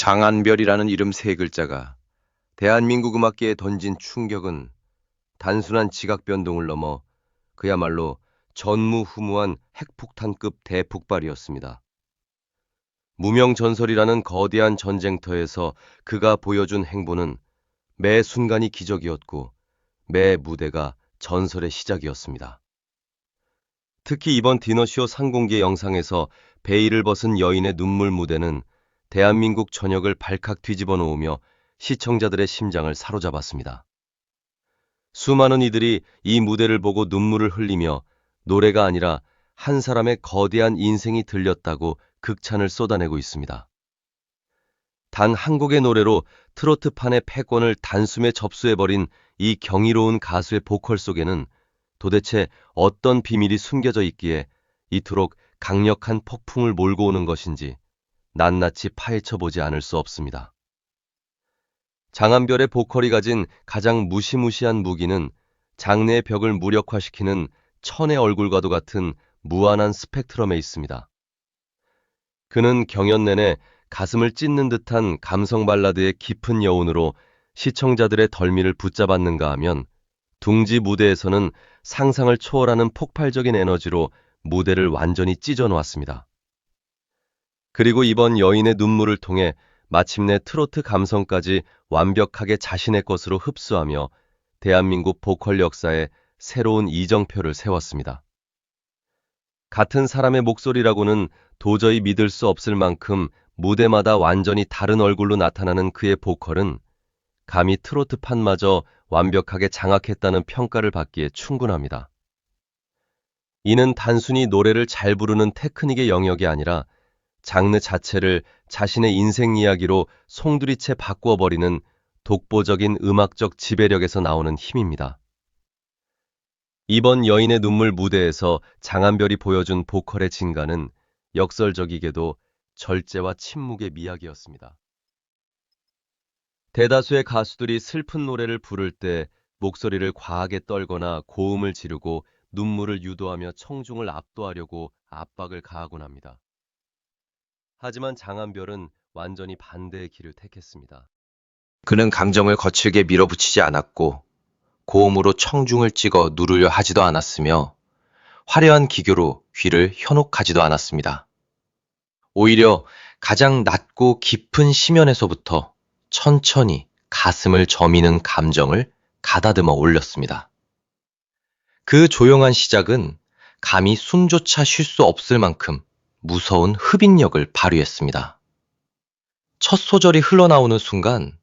장한별이라는 이름 세 글자가 대한민국 음악계에 던진 충격은 단순한 지각 변동을 넘어 그야말로 전무후무한 핵폭탄급 대폭발이었습니다. 무명전설이라는 거대한 전쟁터에서 그가 보여준 행보는 매 순간이 기적이었고 매 무대가 전설의 시작이었습니다. 특히 이번 디너쇼 상공개 영상에서 베일을 벗은 여인의 눈물 무대는 대한민국 전역을 발칵 뒤집어 놓으며 시청자들의 심장을 사로잡았습니다. 수많은 이들이 이 무대를 보고 눈물을 흘리며 노래가 아니라 한 사람의 거대한 인생이 들렸다고 극찬을 쏟아내고 있습니다. 단 한 곡의 노래로 트로트판의 패권을 단숨에 접수해버린 이 경이로운 가수의 보컬 속에는 도대체 어떤 비밀이 숨겨져 있기에 이토록 강력한 폭풍을 몰고 오는 것인지 낱낱이 파헤쳐보지 않을 수 없습니다. 장한별의 보컬이 가진 가장 무시무시한 무기는 장래의 벽을 무력화시키는 천의 얼굴과도 같은 무한한 스펙트럼에 있습니다. 그는 경연 내내 가슴을 찢는 듯한 감성 발라드의 깊은 여운으로 시청자들의 덜미를 붙잡았는가 하면 둥지 무대에서는 상상을 초월하는 폭발적인 에너지로 무대를 완전히 찢어놓았습니다. 그리고 이번 여인의 눈물을 통해 마침내 트로트 감성까지 완벽하게 자신의 것으로 흡수하며 대한민국 보컬 역사에 새로운 이정표를 세웠습니다. 같은 사람의 목소리라고는 도저히 믿을 수 없을 만큼 무대마다 완전히 다른 얼굴로 나타나는 그의 보컬은 감히 트로트판마저 완벽하게 장악했다는 평가를 받기에 충분합니다. 이는 단순히 노래를 잘 부르는 테크닉의 영역이 아니라 장르 자체를 자신의 인생 이야기로 송두리째 바꾸어 버리는 독보적인 음악적 지배력에서 나오는 힘입니다. 이번 여인의 눈물 무대에서 장한별이 보여준 보컬의 진가는 역설적이게도 절제와 침묵의 미학이었습니다. 대다수의 가수들이 슬픈 노래를 부를 때 목소리를 과하게 떨거나 고음을 지르고 눈물을 유도하며 청중을 압도하려고 압박을 가하곤 합니다. 하지만 장한별은 완전히 반대의 길을 택했습니다. 그는 감정을 거칠게 밀어붙이지 않았고 고음으로 청중을 찍어 누르려 하지도 않았으며 화려한 기교로 귀를 현혹하지도 않았습니다. 오히려 가장 낮고 깊은 심연에서부터 천천히 가슴을 저미는 감정을 가다듬어 올렸습니다. 그 조용한 시작은 감히 숨조차 쉴 수 없을 만큼 무서운 흡인력을 발휘했습니다. 첫 소절이 흘러나오는 순간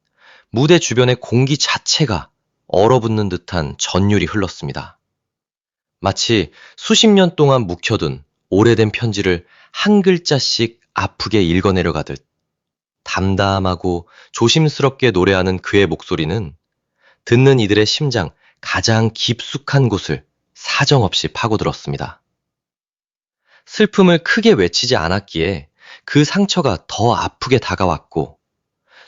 무대 주변의 공기 자체가 얼어붙는 듯한 전율이 흘렀습니다. 마치 수십 년 동안 묵혀둔 오래된 편지를 한 글자씩 아프게 읽어내려가듯 담담하고 조심스럽게 노래하는 그의 목소리는 듣는 이들의 심장 가장 깊숙한 곳을 사정없이 파고들었습니다. 슬픔을 크게 외치지 않았기에 그 상처가 더 아프게 다가왔고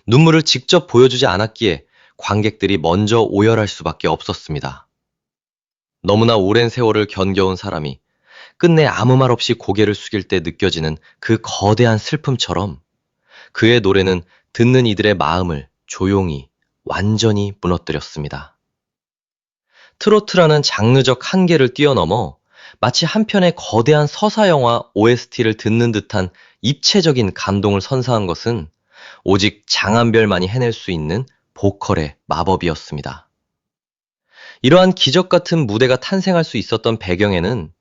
눈물을 직접 보여주지 않았기에 관객들이 먼저 오열할 수밖에 없었습니다. 너무나 오랜 세월을 견뎌온 사람이 끝내 아무 말 없이 고개를 숙일 때 느껴지는 그 거대한 슬픔처럼 그의 노래는 듣는 이들의 마음을 조용히 완전히 무너뜨렸습니다. 트로트라는 장르적 한계를 뛰어넘어 마치 한 편의 거대한 서사영화 OST를 듣는 듯한 입체적인 감동을 선사한 것은 오직 장한별만이 해낼 수 있는 보컬의 마법이었습니다. 이러한 기적 같은 무대가 탄생할 수 있었던 배경에는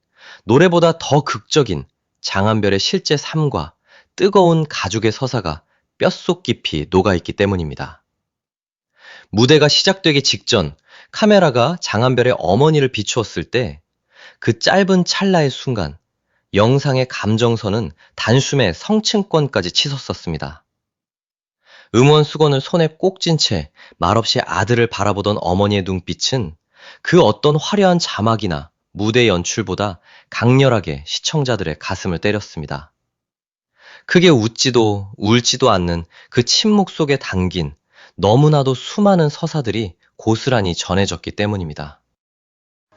노래보다 더 극적인 장한별의 실제 삶과 뜨거운 가죽의 서사가 뼛속 깊이 녹아있기 때문입니다. 무대가 시작되기 직전 카메라가 장한별의 어머니를 비추었을 때 그 짧은 찰나의 순간 영상의 감정선은 단숨에 성층권까지 치솟았습니다. 음원 수건을 손에 꼭 쥔 채 말없이 아들을 바라보던 어머니의 눈빛은 그 어떤 화려한 자막이나 무대 연출보다 강렬하게 시청자들의 가슴을 때렸습니다. 크게 웃지도 울지도 않는 그 침묵 속에 담긴 너무나도 수많은 서사들이 고스란히 전해졌기 때문입니다.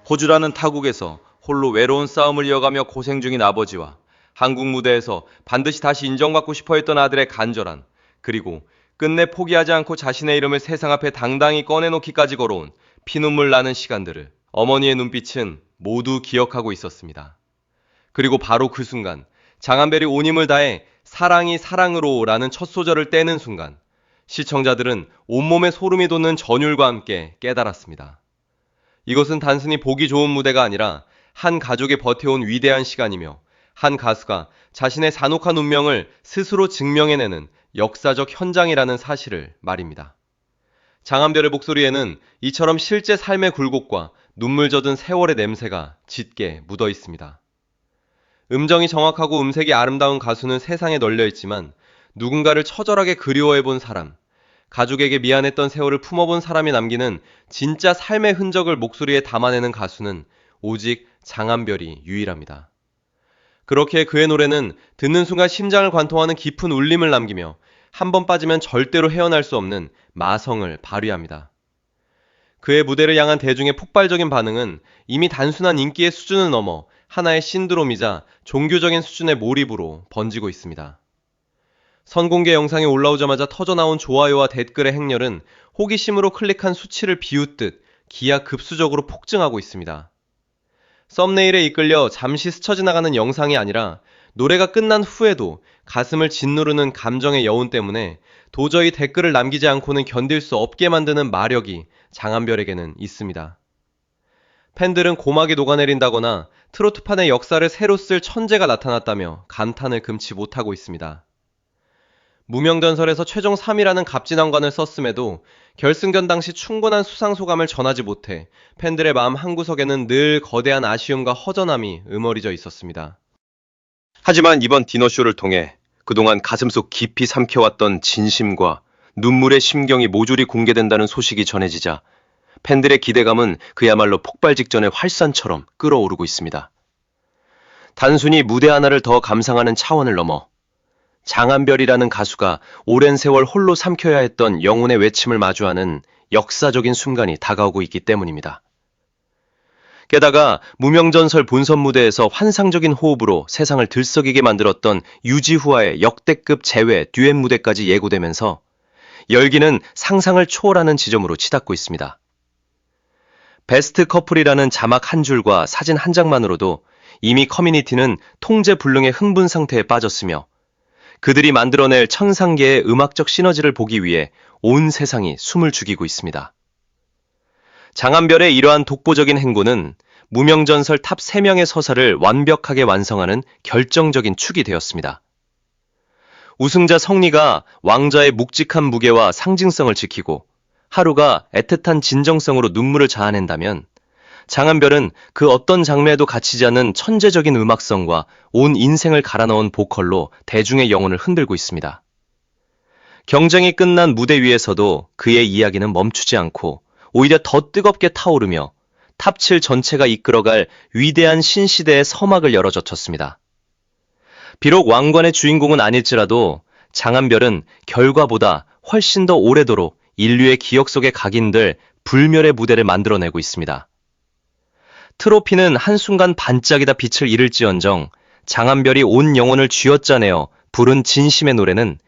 호주라는 타국에서 홀로 외로운 싸움을 이어가며 고생 중인 아버지와 한국 무대에서 반드시 다시 인정받고 싶어 했던 아들의 간절한, 그리고 끝내 포기하지 않고 자신의 이름을 세상 앞에 당당히 꺼내놓기까지 걸어온 피눈물 나는 시간들을 어머니의 눈빛은 모두 기억하고 있었습니다. 그리고 바로 그 순간 장한별이 온 힘을 다해 사랑이 사랑으로 라는 첫 소절을 떼는 순간 시청자들은 온몸에 소름이 돋는 전율과 함께 깨달았습니다. 이것은 단순히 보기 좋은 무대가 아니라 한 가족이 버텨온 위대한 시간이며 한 가수가 자신의 잔혹한 운명을 스스로 증명해내는 역사적 현장이라는 사실을 말입니다. 장한별의 목소리에는 이처럼 실제 삶의 굴곡과 눈물 젖은 세월의 냄새가 짙게 묻어 있습니다. 음정이 정확하고 음색이 아름다운 가수는 세상에 널려 있지만 누군가를 처절하게 그리워해본 사람, 가족에게 미안했던 세월을 품어본 사람이 남기는 진짜 삶의 흔적을 목소리에 담아내는 가수는 오직 장한별이 유일합니다. 그렇게 그의 노래는 듣는 순간 심장을 관통하는 깊은 울림을 남기며 한 번 빠지면 절대로 헤어날 수 없는 마성을 발휘합니다. 그의 무대를 향한 대중의 폭발적인 반응은 이미 단순한 인기의 수준을 넘어 하나의 신드롬이자 종교적인 수준의 몰입으로 번지고 있습니다. 선공개 영상이 올라오자마자 터져나온 좋아요와 댓글의 행렬은 호기심으로 클릭한 수치를 비웃듯 기하급수적으로 폭증하고 있습니다. 썸네일에 이끌려 잠시 스쳐 지나가는 영상이 아니라 노래가 끝난 후에도 가슴을 짓누르는 감정의 여운 때문에 도저히 댓글을 남기지 않고는 견딜 수 없게 만드는 마력이 장한별에게는 있습니다. 팬들은 고막이 녹아내린다거나 트로트판의 역사를 새로 쓸 천재가 나타났다며 감탄을 금치 못하고 있습니다. 무명전설에서 최종 3위라는 갑진왕관을 썼음에도 결승전 당시 충분한 수상소감을 전하지 못해 팬들의 마음 한구석에는 늘 거대한 아쉬움과 허전함이 음어리져 있었습니다. 하지만 이번 디너쇼를 통해 그동안 가슴속 깊이 삼켜왔던 진심과 눈물의 심경이 모조리 공개된다는 소식이 전해지자 팬들의 기대감은 그야말로 폭발 직전의 활산처럼 끓어오르고 있습니다. 단순히 무대 하나를 더 감상하는 차원을 넘어 장한별이라는 가수가 오랜 세월 홀로 삼켜야 했던 영혼의 외침을 마주하는 역사적인 순간이 다가오고 있기 때문입니다. 게다가 무명전설 본선 무대에서 환상적인 호흡으로 세상을 들썩이게 만들었던 유지후와의 역대급 재회 듀엣 무대까지 예고되면서 열기는 상상을 초월하는 지점으로 치닫고 있습니다. 베스트 커플이라는 자막 한 줄과 사진 한 장만으로도 이미 커뮤니티는 통제불능의 흥분 상태에 빠졌으며 그들이 만들어낼 천상계의 음악적 시너지를 보기 위해 온 세상이 숨을 죽이고 있습니다. 장한별의 이러한 독보적인 행보는 무명전설 탑 3명의 서사를 완벽하게 완성하는 결정적인 축이 되었습니다. 우승자 성리가 왕좌의 묵직한 무게와 상징성을 지키고 하루가 애틋한 진정성으로 눈물을 자아낸다면 장한별은 그 어떤 장르에도 갇히지 않는 천재적인 음악성과 온 인생을 갈아 넣은 보컬로 대중의 영혼을 흔들고 있습니다. 경쟁이 끝난 무대 위에서도 그의 이야기는 멈추지 않고 오히려 더 뜨겁게 타오르며 탑7 전체가 이끌어갈 위대한 신시대의 서막을 열어젖혔습니다. 비록 왕관의 주인공은 아닐지라도 장한별은 결과보다 훨씬 더 오래도록 인류의 기억 속에 각인될 불멸의 무대를 만들어내고 있습니다. 트로피는 한순간 반짝이다 빛을 잃을지언정 장한별이 온 영혼을 쥐어짜내어 부른 진심의 노래는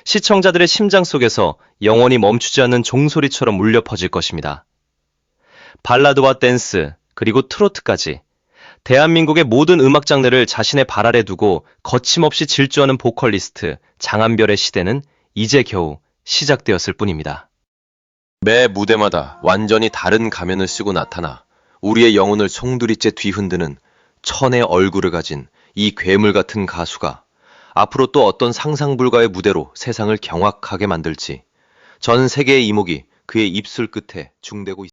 시청자들의 심장 속에서 영원히 멈추지 않는 종소리처럼 울려 퍼질 것입니다. 발라드와 댄스, 그리고 트로트까지 대한민국의 모든 음악 장르를 자신의 발 아래 두고 거침없이 질주하는 보컬리스트 장한별의 시대는 이제 겨우 시작되었을 뿐입니다. 매 무대마다 완전히 다른 가면을 쓰고 나타나 우리의 영혼을 송두리째 뒤흔드는 천의 얼굴을 가진 이 괴물 같은 가수가 앞으로 또 어떤 상상 불가의 무대로 세상을 경악하게 만들지 전 세계의 이목이 그의 입술 끝에 중대고 있습니다.